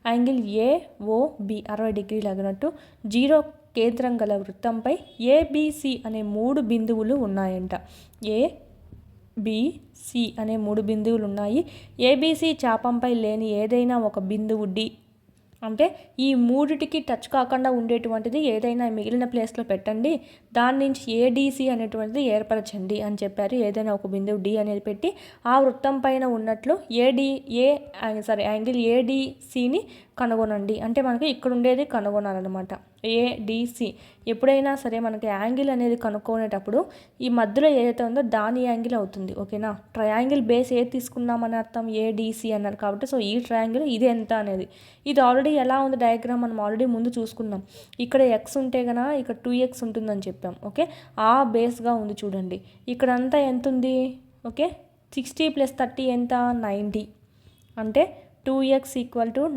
Angle AOB 60 డిగ్రీలు అగినట్టు zero కేంద్రం గల వృత్తంపై ఏబిసి అనే 3 బిందువులు ఉన్నాయంట. ఏబిసి అనే 3 బిందువులు ఉన్నాయి. ఏబిసి చాపంపై లేని ఏదైనా ఒక బిందువు డి, అంటే ఈ మూడిటికి టచ్ కాకుండా ఉండేటువంటిది ఏదైనా మిగిలిన ప్లేస్లో పెట్టండి, దాని నుంచి ఏడిసి అనేటువంటిది ఏర్పరచండి అని చెప్పారు. ఏదైనా ఒక బిందువు డి అనేది పెట్టి ఆ వృత్తం పైన ఉన్నట్లు యాంగిల్ ఏడిసిని కనుగొనండి. అంటే మనకి ఇక్కడ ఉండేది కనుగొనాలన్నమాట. ఏడిసి ఎప్పుడైనా సరే మనకి యాంగిల్ అనేది కనుక్కునేటప్పుడు ఈ మధ్యలో ఏదైతే ఉందో దాని యాంగిల్ అవుతుంది. ఓకేనా, ట్రయాంగిల్ బేస్ ఏది తీసుకున్నామని అర్థం, ఏడిసి అన్నారు కాబట్టి సో ఈ ట్రయాంగిల్ ఇది ఎంత అనేది. ఇది ఆల్రెడీ ఎలా ఉంది డయాగ్రామ్ మనం ఆల్రెడీ ముందు చూసుకున్నాం. ఇక్కడ ఎక్స్ ఉంటే కనుక ఇక్కడ 2x ఉంటుందని చెప్పాం. ఓకే, ఆ బేస్గా ఉంది చూడండి. ఇక్కడంతా ఎంత ఉంది, ఓకే 60 + 30 ఎంత 90, అంటే 2x =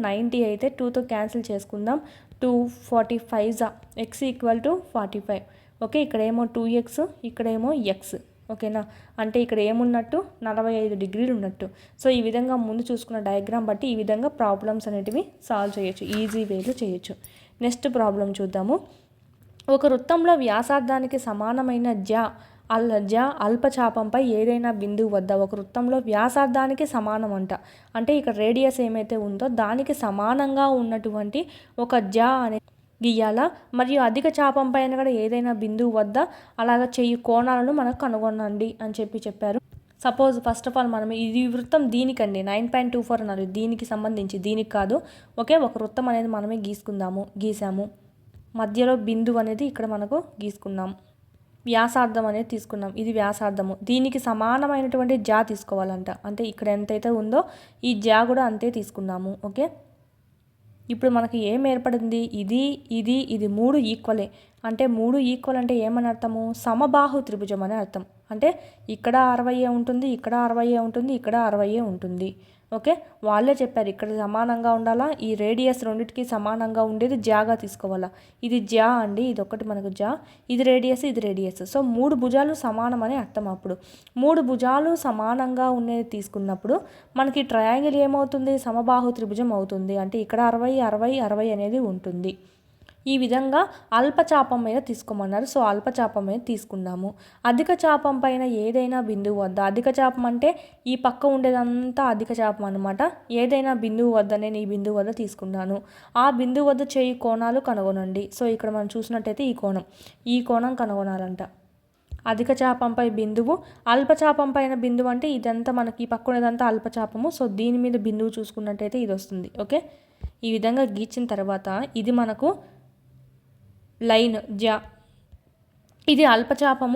90 అయితే 2తో క్యాన్సిల్ చేసుకుందాం. 245 x = 45. ఓకే, ఇక్కడేమో 2x, ఇక్కడేమో x. ఓకేనా, అంటే ఇక్కడ ఏమున్నట్టు 45 డిగ్రీలు ఉన్నట్టు. సో ఈ విధంగా ముందు చూసుకున్న డయాగ్రామ్ బట్టి ఈ విధంగా ప్రాబ్లమ్స్ అనేటివి సాల్వ్ చేయొచ్చు, ఈజీ వేలో చేయొచ్చు. నెక్స్ట్ ప్రాబ్లం చూద్దాము. ఒక వృత్తంలో వ్యాసార్థానికి సమానమైన అల్పచాపంపై ఏదైనా బిందువు వద్ద ఒక వృత్తంలో వ్యాసార్థానికి సమానం అంటే ఇక్కడ రేడియస్ ఏమైతే ఉందో దానికి సమానంగా ఉన్నటువంటి ఒక అనే గీయాలా, మరియు అధిక చాపం పైన కూడా ఏదైనా బిందువు వద్ద అలాగ చెయ్యి కోణాలను మనకు కనుగొనండి అని చెప్పారు. సపోజ్ ఫస్ట్ ఆఫ్ ఆల్ మనం ఇది వృత్తం దీనికండి 9.24 అన్నారు, దీనికి సంబంధించి, దీనికి కాదు. ఓకే, ఒక వృత్తం అనేది మనమే గీసాము. మధ్యలో బిందువు అనేది ఇక్కడ మనకు గీసుకున్నాం. వ్యాసార్థం అనేది తీసుకున్నాం, ఇది వ్యాసార్థము. దీనికి సమానమైనటువంటి తీసుకోవాలంట, అంటే ఇక్కడ ఎంతైతే ఉందో ఈ కూడా అంతే తీసుకున్నాము. ఓకే, ఇప్పుడు మనకి ఏం ఏర్పడింది, ఇది 3 ఈక్వలే. అంటే 3 ఈక్వల్ అంటే ఏమని అర్థము, సమబాహు త్రిభుజం అని అర్థం. అంటే ఇక్కడ 60 ఉంటుంది, ఇక్కడ 60 ఉంటుంది, ఇక్కడ 60 ఉంటుంది. ఓకే, వాళ్ళే చెప్పారు ఇక్కడ సమానంగా ఉండాలా, ఈ రేడియస్ రెండింటికి సమానంగా ఉండేది జాగా తీసుకోవాలా. ఇది అండి, ఇది ఒకటి మనకు ఇది రేడియస్, ఇది రేడియస్. సో 3 భుజాలు సమానం అని అర్థం. అప్పుడు 3 భుజాలు సమానంగా ఉండేది తీసుకున్నప్పుడు మనకి ట్రయాంగిల్ ఏమవుతుంది, సమబాహు త్రిభుజం అవుతుంది. అంటే ఇక్కడ 60, 60, 60 అనేది ఉంటుంది. ఈ విధంగా అల్పచాపం మీద తీసుకోమన్నారు. సో అల్పచాపం మీద తీసుకున్నాము. అధిక చాపం పైన ఏదైనా బిందువు వద్ద, అధిక చాపం అంటే ఈ పక్క ఉండేదంతా అధిక చాపం అనమాట. ఏదైనా బిందువు వద్ద, నేను ఈ బిందువు వద్ద తీసుకున్నాను. ఆ బిందువు వద్ద చేయి కోణాలు కనుగొనండి. సో ఇక్కడ మనం చూసినట్టయితే ఈ కోణం కనుగొనాలంట. అధిక చాపంపై బిందువు, అల్పచాపం పైన బిందువు అంటే ఇదంతా మనకి ఈ పక్క ఉండేదంతా అల్పచాపము. సో దీని మీద బిందువు చూసుకున్నట్టయితే ఇది వస్తుంది. ఓకే, ఈ విధంగా గీచిన తర్వాత ఇది మనకు లైన్ ఇది అల్పచాపం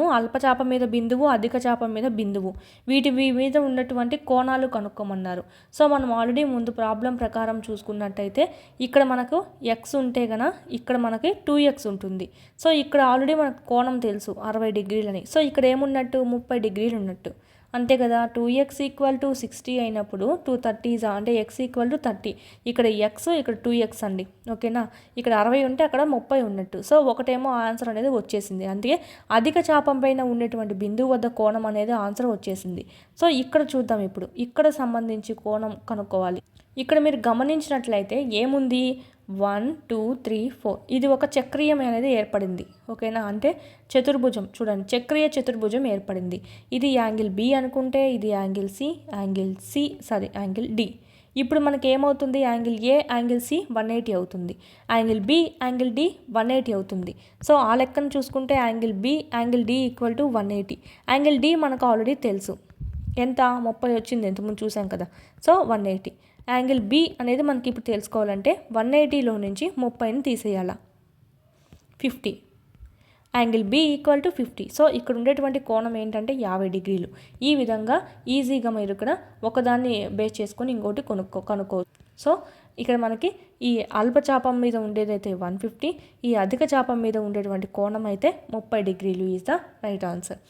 మీద బిందువు, అధిక చాపం మీద బిందువు. వీటి మీద ఉన్నటువంటి కోణాలు కనుక్కోమన్నారు. సో మనం ఆల్రెడీ ముందు ప్రాబ్లం ప్రకారం చూసుకున్నట్టయితే ఇక్కడ మనకు x ఉంటే గన ఇక్కడ మనకి 2x ఉంటుంది. సో ఇక్కడ ఆల్రెడీ మనకు కోణం తెలుసు 60 డిగ్రీలని. సో ఇక్కడ ఏమున్నట్టు 30 డిగ్రీలు ఉన్నట్టు, అంతే కదా. 2x = 60 అయినప్పుడు 230 అంటే x = 30. ఇక్కడ x, ఇక్కడ 2x అండి. ఓకేనా, ఇక్కడ 60 ఉంటే అక్కడ 30 ఉన్నట్టు. సో ఒకటేమో ఆన్సర్ అనేది వచ్చేసింది. అందుకే అధిక చాపం పైన ఉండేటువంటి బిందువు వద్ద కోణం అనేది ఆన్సర్ వచ్చేసింది. సో ఇక్కడ చూద్దాం. ఇప్పుడు ఇక్కడ సంబంధించి కోణం కనుక్కోవాలి. ఇక్కడ మీరు గమనించినట్లయితే ఏముంది, 1 2 3 4 ఇది ఒక చక్రీయం అనేది ఏర్పడింది. ఓకేనా, అంటే చతుర్భుజం చూడండి, చక్రీయ చతుర్భుజం ఏర్పడింది. ఇది యాంగిల్ బి అనుకుంటే ఇది యాంగిల్ డి. ఇప్పుడు మనకి ఏమవుతుంది, యాంగిల్ ఏ యాంగిల్ సి 180 అవుతుంది, యాంగిల్ బి యాంగిల్ డి 180 అవుతుంది. సో ఆ లెక్కను చూసుకుంటే angle B angle D = 180. Angle D మనకు ఆల్రెడీ తెలుసు, ఎంత 30 వచ్చింది, ఎంతమంది చూసాం కదా. సో 180. యాంగిల్ బి అనేది మనకి ఇప్పుడు తెలుసుకోవాలంటే 180లో నుంచి 30ని తీసేయాల, 50. Angle B = 50. సో ఇక్కడ ఉండేటువంటి కోణం ఏంటంటే 50 డిగ్రీలు. ఈ విధంగా ఈజీగా మీరు ఇక్కడ ఒకదాన్ని బేస్ చేసుకొని ఇంకోటి కనుక్కోవచ్చు. సో ఇక్కడ మనకి ఈ అల్పచాపం మీద ఉండేదైతే 150, ఈ అధిక చాపం మీద ఉండేటువంటి కోణం అయితే 30 డిగ్రీలు is the right answer.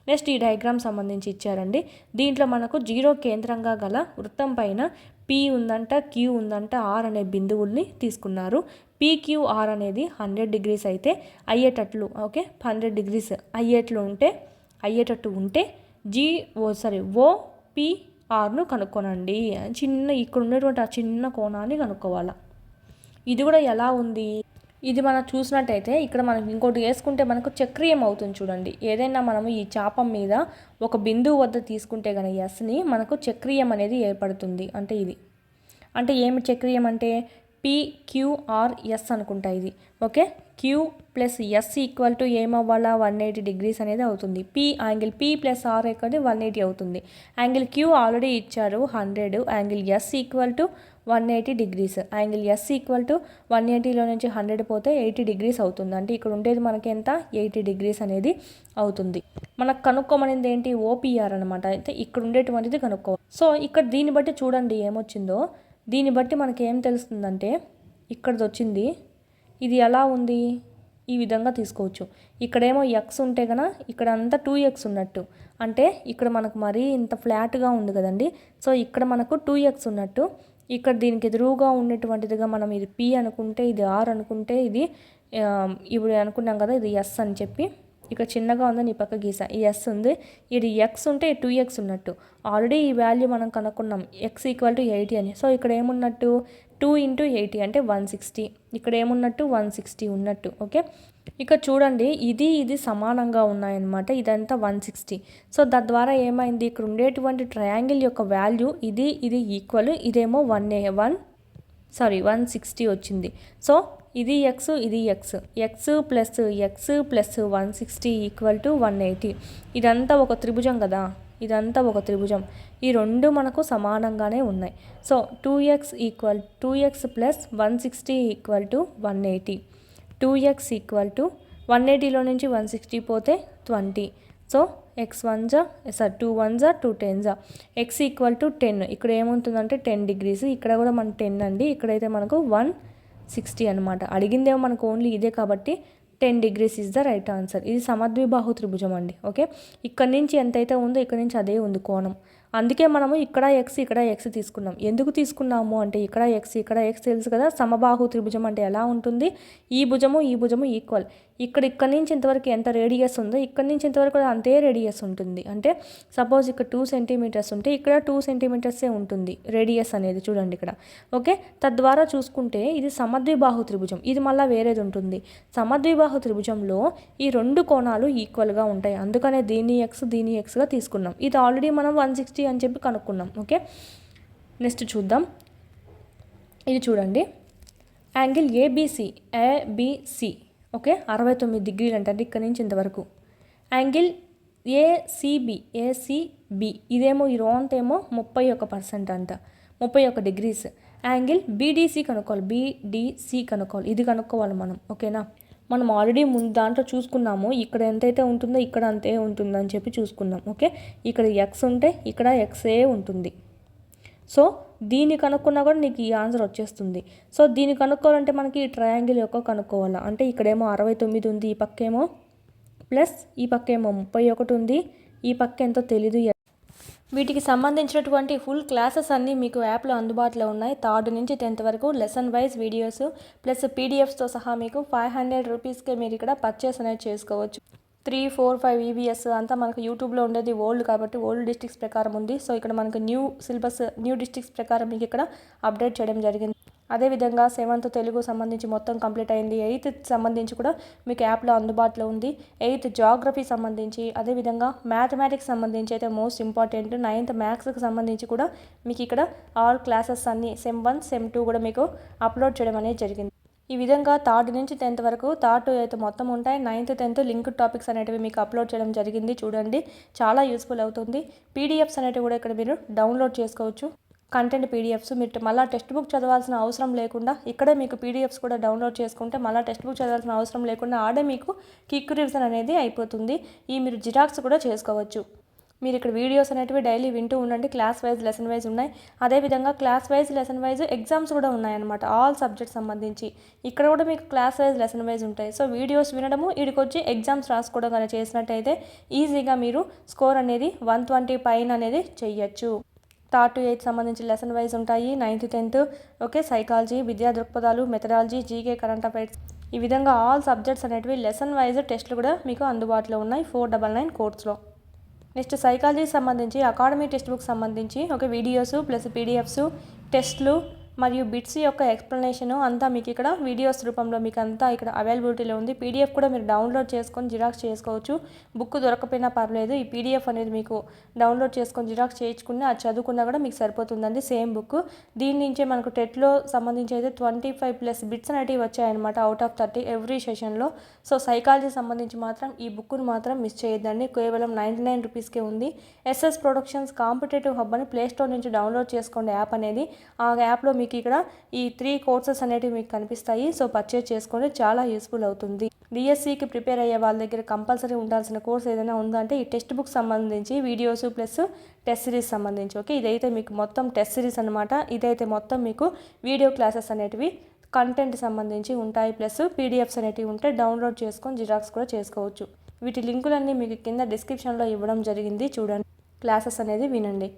Next ఈ డయాగ్రామ్ సంబంధించి ఇచ్చారండి. దీంట్లో మనకు 0 కేంద్రంగా గల వృత్తం పైన P ఉందంట, Q ఉందంట, R అనే బిందువుల్ని తీసుకున్నారు. PQR అనేది 100 డిగ్రీస్ అయితే అయ్యేటట్లు, ఓకే 100 డిగ్రీస్ అయ్యేటట్టు ఉంటే OPRను కనుక్కోనండి. ఇక్కడ ఉన్నటువంటి ఆ చిన్న కోణాన్ని కనుక్కోవాలా. ఇది కూడా ఎలా ఉంది, ఇది మనం చూసినట్టయితే ఇక్కడ మనం ఇంకోటి వేసుకుంటే మనకు చక్రీయం అవుతుంది చూడండి. ఏదైనా మనము ఈ చాపం మీద ఒక బిందువు వద్ద తీసుకుంటే కనుక ఎస్ని మనకు చక్రీయం అనేది ఏర్పడుతుంది. అంటే ఇది అంటే ఏమి చక్రీయం అంటే PQRS అనుకుంటా ఇది. Okay, Q plus S equal to ఏమవ్వాలా 180 డిగ్రీస్ అనేది అవుతుంది. యాంగిల్ P ప్లస్ R ఎక్కడి 180 అవుతుంది. యాంగిల్ Q ఆల్రెడీ ఇచ్చారు 100, angle S equal to 180 degrees. Angle S equal to 180లో నుంచి 100 పోతే 80 డిగ్రీస్ అవుతుంది. అంటే ఇక్కడ ఉండేది మనకి ఎంత 80 డిగ్రీస్ అనేది అవుతుంది. మనకు కనుక్కోమనేది ఏంటి OPR అనమాట. అయితే ఇక్కడ ఉండేటువంటిది కనుక్కో. సో ఇక్కడ దీన్ని బట్టి చూడండి ఏమొచ్చిందో. దీన్ని బట్టి మనకి ఏం తెలుస్తుందంటే ఇక్కడది వచ్చింది, ఇది ఎలా ఉంది ఈ విధంగా తీసుకోవచ్చు. ఇక్కడేమో ఎక్స్ ఉంటే కనుక ఇక్కడ అంతా 2x ఉన్నట్టు, అంటే ఇక్కడ మనకు మరీ ఇంత ఫ్లాట్గా ఉంది కదండి. సో ఇక్కడ మనకు 2x ఉన్నట్టు, ఇక్కడ దీనికి ఎదురుగా ఉండేటువంటిదిగా మనం ఇది P అనుకుంటే, ఇది R అనుకుంటే, ఇది ఇప్పుడు అనుకున్నాం కదా ఇది S అని చెప్పి, ఇక్కడ చిన్నగా ఉందని ఈ పక్క గీసా, ఈ S ఉంది, ఇది X ఉంటే 2x ఉన్నట్టు. ఆల్రెడీ ఈ వాల్యూ మనం కనుక్కున్నాం X ఈక్వల్ టు 80 అని. సో ఇక్కడ ఏమున్నట్టు 2 × 80 అంటే 160, ఇక్కడ ఏమున్నట్టు 160 ఉన్నట్టు. ఓకే, ఇక్కడ చూడండి ఇది సమానంగా ఉన్నాయన్నమాట. ఇదంతా 160. సో తద్వారా ఏమైంది, ఇక్కడ ఉండేటువంటి ట్రయాంగిల్ యొక్క వాల్యూ ఇది ఈక్వల్, ఇదేమో 160 వచ్చింది. సో ఇది x, ఇది x ప్లస్ 160 ఈక్వల్ టు 180. ఇదంతా ఒక త్రిభుజం కదా, ఇదంతా ఒక త్రిభుజం. ఈ రెండు మనకు సమానంగానే ఉన్నాయి. So 2x plus 160 equal to 180. 2x equal to 180లో నుంచి 160 పోతే 20. So x 2 1 2 10 x equal to 10. ఇక్కడ ఏముంటుందంటే 10 డిగ్రీస్, ఇక్కడ కూడా మన 10 అండి. ఇక్కడైతే మనకు 160 అనమాట. అడిగిందేమో మనకు ఓన్లీ ఇదే కాబట్టి 10 degrees is the right answer. ఇది సమద్విబాహు త్రిభుజం అండి. ఓకే, ఇక్కడ నుంచి ఎంతైతే ఉందో ఇక్కడ నుంచి అదే ఉంది కోణం. అందుకే మనము ఇక్కడ x తీసుకున్నాం. ఎందుకు తీసుకున్నాము అంటే ఇక్కడ x తెలుసు కదా. సమబాహు త్రిభుజం అంటే ఎలా ఉంటుంది, ఈ భుజము ఈక్వల్. ఇక్కడ నుంచి ఇంతవరకు ఎంత రేడియస్ ఉందో ఇక్కడ నుంచి ఇంతవరకు అంతే రేడియస్ ఉంటుంది. అంటే సపోజ్ ఇక్కడ 2 సెంటీమీటర్స్ ఉంటే ఇక్కడ 2 సెంటీమీటర్సే ఉంటుంది రేడియస్ అనేది, చూడండి ఇక్కడ. ఓకే, తద్వారా చూసుకుంటే ఇది సమద్విబాహు త్రిభుజం. ఇది మళ్ళీ వేరేది ఉంటుంది. సమద్విబాహు త్రిభుజంలో ఈ రెండు కోణాలు ఈక్వల్గా ఉంటాయి. అందుకనే దీన్ని ఎక్స్గా తీసుకున్నాం. ఇది ఆల్రెడీ మనం 160 అని చెప్పి కనుక్కున్నాం. ఓకే, నెక్స్ట్ చూద్దాం. ఇది చూడండి, యాంగిల్ ఏబిసి ఓకే 69 డిగ్రీలు అంటే ఇక్కడ నుంచి ఇంతవరకు. యాంగిల్ ఏసీబీ ఇదేమో ఈ రోంత్ ఏమో 31% అంట, 31 డిగ్రీస్. యాంగిల్ బీడీసీ కనుక్కోవాలి. ఇది కనుక్కోవాలి మనం. ఓకేనా, మనం ఆల్రెడీ ముందు దాంట్లో చూసుకున్నాము. ఇక్కడ ఎంతైతే ఉంటుందో ఇక్కడ అంతే ఉంటుందని చెప్పి చూసుకున్నాం. ఓకే, ఇక్కడ x ఉంటే ఇక్కడ xే ఉంటుంది. సో దీన్ని కనుక్కున్నా కూడా నీకు ఈ ఆన్సర్ వచ్చేస్తుంది. సో దీన్ని కనుక్కోవాలంటే మనకి ఈ ట్రయాంగిల్ యొక్క కనుక్కోవాలి. అంటే ఇక్కడేమో 69 ఉంది, ఈ పక్కేమో ప్లస్ ఈ పక్కేమో 31 ఉంది, ఈ పక్క ఎంతో తెలీదు. వీటికి సంబంధించినటువంటి ఫుల్ క్లాసెస్ అన్నీ మీకు యాప్లో అందుబాటులో ఉన్నాయి. 3rd నుంచి 10th వరకు లెసన్ వైజ్ వీడియోస్ ప్లస్ పీడిఎఫ్స్తో సహా మీకు 500 రూపీస్కే మీరు ఇక్కడ పర్చేస్ అనేది చేసుకోవచ్చు. 3, 4, 5 EVS అంతా మనకు యూట్యూబ్లో ఉండేది ఓల్డ్ కాబట్టి ఓల్డ్ డిస్ట్రిక్ట్స్ ప్రకారం ఉంది. సో ఇక్కడ మనకు న్యూ సిలబస్ న్యూ డిస్ట్రిక్ట్స్ ప్రకారం మీకు ఇక్కడ అప్డేట్ చేయడం జరిగింది. అదేవిధంగా 7th తెలుగు సంబంధించి మొత్తం కంప్లీట్ అయింది. 8th సంబంధించి కూడా మీకు యాప్లో అందుబాటులో ఉంది. 8th జాగ్రఫీ సంబంధించి, అదేవిధంగా మ్యాథమెటిక్స్ సంబంధించి అయితే మోస్ట్ ఇంపార్టెంట్. 9th మ్యాథ్స్కి సంబంధించి కూడా మీకు ఇక్కడ ఆల్ క్లాసెస్ అన్నీ సెమ్ 1 సెమ్ 2 కూడా మీకు అప్లోడ్ చేయడం అనేది జరిగింది. ఈ విధంగా 3rd నుంచి 10th వరకు 3rd to 8th మొత్తం ఉంటాయి. 9th 10th లింక్డ్ టాపిక్స్ అనేటివి మీకు అప్లోడ్ చేయడం జరిగింది. చూడండి, చాలా యూస్ఫుల్ అవుతుంది. పీడిఎఫ్స్ అనేటివి కూడా ఇక్కడ మీరు డౌన్లోడ్ చేసుకోవచ్చు. కంటెంట్ పీడిఎఫ్స్ మీరు మళ్ళీ టెక్స్ట్ బుక్ చదవాల్సిన అవసరం లేకుండా ఇక్కడే మీకు పీడిఎఫ్స్ కూడా డౌన్లోడ్ చేసుకుంటే మళ్ళీ టెక్స్ట్ బుక్ చదవాల్సిన అవసరం లేకుండా ఆడే మీకు క్విక్ రివిజన్ అనేది అయిపోతుంది. ఈ మీరు జిరాక్స్ కూడా చేసుకోవచ్చు. మీరు ఇక్కడ వీడియోస్ అనేటివి డైలీ వింటూ ఉండండి. క్లాస్ వైజ్ లెసన్ వైజ్ ఉన్నాయి. అదేవిధంగా class wise lesson wise exams కూడా ఉన్నాయన్నమాట. ఆల్ సబ్జెక్ట్స్ సంబంధించి ఇక్కడ కూడా మీకు క్లాస్ వైజ్ లెసన్ వైజ్ ఉంటాయి. సో వీడియోస్ వినడము, ఇక్కడికొచ్చి ఎగ్జామ్స్ రాసుకోవడం కానీ చేసినట్టయితే ఈజీగా మీరు స్కోర్ అనేది 120 పైన అనేది చెయ్యొచ్చు. 3rd to 8th సంబంధించి లెసన్ వైజ్ ఉంటాయి. 9th 10th ఓకే సైకాలజీ, విద్యా దృక్పథాలు, మెథడాలజీ, జీకే, కరెంట్ అఫైర్స్, ఈ విధంగా ఆల్ సబ్జెక్ట్స్ అనేటివి లెసన్ వైజ్ టెస్టులు కూడా మీకు అందుబాటులో ఉన్నాయి 499 కోర్స్లో. నెక్స్ట్ సైకాలజీకి సంబంధించి అకాడమీ టెక్స్ట్ బుక్ సంబంధించి ఒక వీడియోస్ ప్లస్ పీడిఎఫ్స్, టెస్ట్లు, మరియు బిట్స్ యొక్క ఎక్స్ప్లెనేషన్ అంతా మీకు ఇక్కడ వీడియోస్ రూపంలో మీకు అంతా ఇక్కడ అవైలబిలిటీలో ఉంది. పీడిఎఫ్ కూడా మీరు డౌన్లోడ్ చేసుకొని జిరాక్స్ చేసుకోవచ్చు. బుక్ దొరకపోయినా పర్లేదు, ఈ పీడిఎఫ్ అనేది మీకు డౌన్లోడ్ చేసుకొని జిరాక్స్ చేయించుకుని అది చదువుకున్నా కూడా మీకు సరిపోతుందండి. Same book. దీని నుంచే మనకు టెట్లో సంబంధించి అయితే 25+ బిట్స్ అనేవి వచ్చాయన్నమాట అవుట్ ఆఫ్ 30 ఎవ్రీ సెషన్లో. సో సైకాలజీ సంబంధించి మాత్రం ఈ బుక్ను మాత్రం మిస్ చేయొద్దండి. కేవలం 99 రూపీస్కే ఉంది. ఎస్ఎస్ ప్రొడక్షన్స్ కాంపిటేటివ్ హబ్ అని ప్లేస్టోర్ నుంచి డౌన్లోడ్ చేసుకోండి యాప్ అనేది. ఆ యాప్లో మీకు ఇక్కడ ఈ 3 కోర్సెస్ అనేటివి మీకు కనిపిస్తాయి. సో పర్చేజ్ చేసుకోండి, చాలా యూస్ఫుల్ అవుతుంది. డిఎస్సికి ప్రిపేర్ అయ్యే వాళ్ళ దగ్గర కంపల్సరీ ఉండాల్సిన కోర్స్ ఏదైనా ఉందంటే ఈ టెక్స్ట్ బుక్ సంబంధించి వీడియోస్ ప్లస్ టెస్ట్ సిరీస్ సంబంధించి. ఓకే, ఇదైతే మీకు మొత్తం టెస్ట్ సిరీస్ అనమాట. ఇదైతే మొత్తం మీకు వీడియో క్లాసెస్ అనేటివి కంటెంట్ సంబంధించి ఉంటాయి, ప్లస్ పీడిఎఫ్స్ అనేటివి ఉంటే డౌన్లోడ్ చేసుకొని జిరాక్స్ కూడా చేసుకోవచ్చు. వీటి లింకులన్నీ మీకు కింద డిస్క్రిప్షన్లో ఇవ్వడం జరిగింది, చూడండి. క్లాసెస్ అనేది వినండి.